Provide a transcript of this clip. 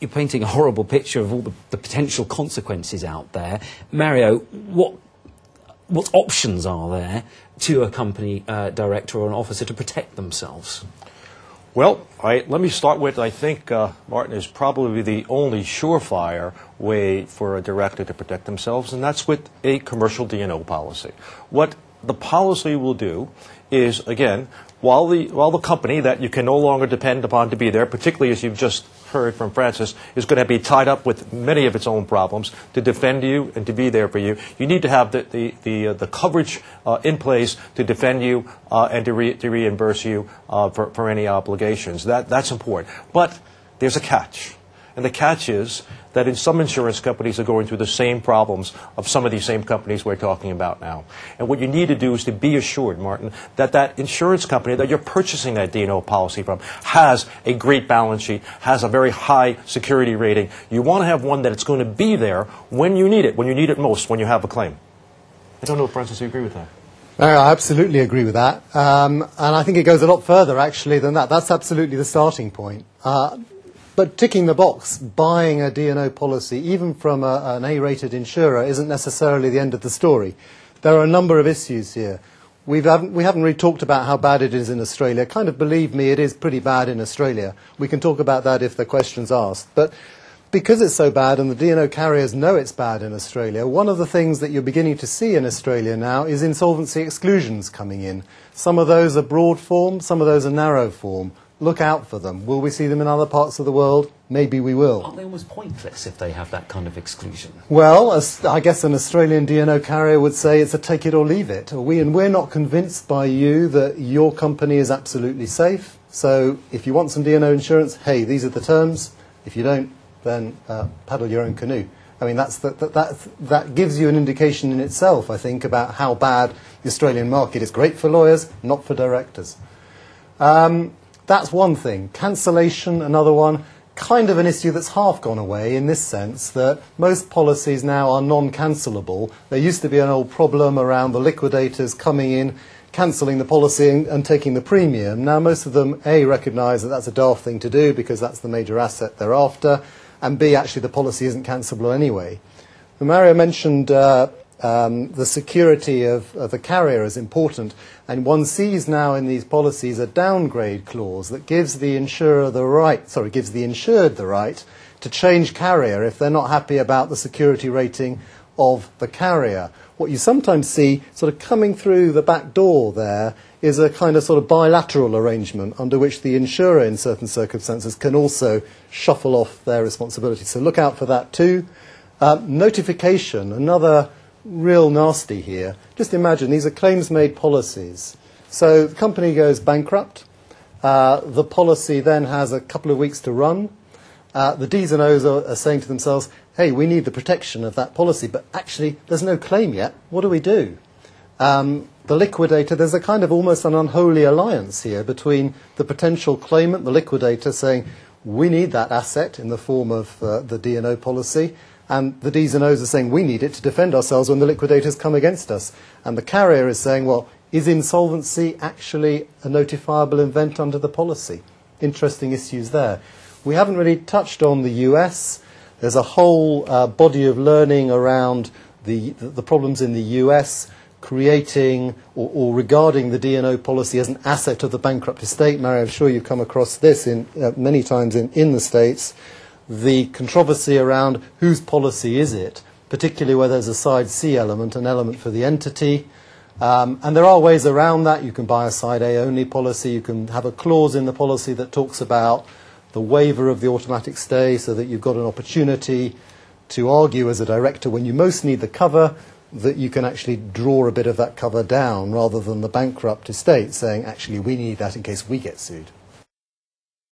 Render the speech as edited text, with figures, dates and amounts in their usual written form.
you're painting a horrible picture of all the potential consequences out there. Mario, what options are there to a company director or an officer to protect themselves? Well, let me start with, I think, Martin, is probably the only surefire way for a director to protect themselves, and that's with a commercial D&O policy. What the policy will do is, again, while the company that you can no longer depend upon to be there, particularly as you've just heard from Francis, is going to be tied up with many of its own problems to defend you and to be there for you, you need to have the coverage in place to defend you and to reimburse you for any obligations. That's important. But there's a catch. And the catch is that in some insurance companies are going through the same problems of some of these same companies we're talking about now. And what you need to do is to be assured, Martin, that that insurance company that you're purchasing that D&O policy from has a great balance sheet, has a very high security rating. You want to have one that it's going to be there when you need it most, when you have a claim. I don't know, Francis, you agree with that? No, I absolutely agree with that. And I think it goes a lot further, actually, than that. That's absolutely the starting point. But ticking the box, buying a D&O policy, even from an A-rated insurer, isn't necessarily the end of the story. There are a number of issues here. We haven't really talked about how bad it is in Australia. Kind of believe me, it is pretty bad in Australia. We can talk about that if the question's asked. But because it's so bad, and the D&O carriers know it's bad in Australia, one of the things that you're beginning to see in Australia now is insolvency exclusions coming in. Some of those are broad form, some of those are narrow form. Look out for them. Will we see them in other parts of the world? Maybe we will. Aren't they almost pointless if they have that kind of exclusion? Well, I guess an Australian D&O carrier would say it's a take it or leave it. We're not convinced by you that your company is absolutely safe. So if you want some D&O insurance, hey, these are the terms. If you don't, then paddle your own canoe. I mean, that gives you an indication in itself, I think, about how bad the Australian market is. Great for lawyers, not for directors. That's one thing. Cancellation, another one. Kind of an issue that's half gone away in this sense that most policies now are non-cancelable. There used to be an old problem around the liquidators coming in, cancelling the policy and taking the premium. Now most of them, A, recognise that that's a daft thing to do because that's the major asset they're after, and B, actually the policy isn't cancelable anyway. Mario mentioned the security of the carrier is important, and one sees now in these policies a downgrade clause that gives the insured the right to change carrier if they're not happy about the security rating of the carrier. What you sometimes see sort of coming through the back door there is a kind of sort of bilateral arrangement under which the insurer in certain circumstances can also shuffle off their responsibility. So look out for that too. Notification, another real nasty here. Just imagine, these are claims-made policies. So the company goes bankrupt. The policy then has a couple of weeks to run. The D&Os are saying to themselves, hey, we need the protection of that policy, but actually there's no claim yet. What do we do? The liquidator, there's a kind of almost an unholy alliance here between the potential claimant, the liquidator, saying, we need that asset in the form of the D&O policy, and the Ds and Os are saying we need it to defend ourselves when the liquidators come against us. And the carrier is saying, well, is insolvency actually a notifiable event under the policy? Interesting issues there. We haven't really touched on the US. There's a whole body of learning around the problems in the US creating or regarding the D&O policy as an asset of the bankrupt estate. Mary, I'm sure you've come across this many times in the States. The controversy around whose policy is it, particularly where there's a side C element, an element for the entity. And there are ways around that. You can buy a side A only policy. You can have a clause in the policy that talks about the waiver of the automatic stay so that you've got an opportunity to argue as a director when you most need the cover that you can actually draw a bit of that cover down rather than the bankrupt estate saying, actually, we need that in case we get sued.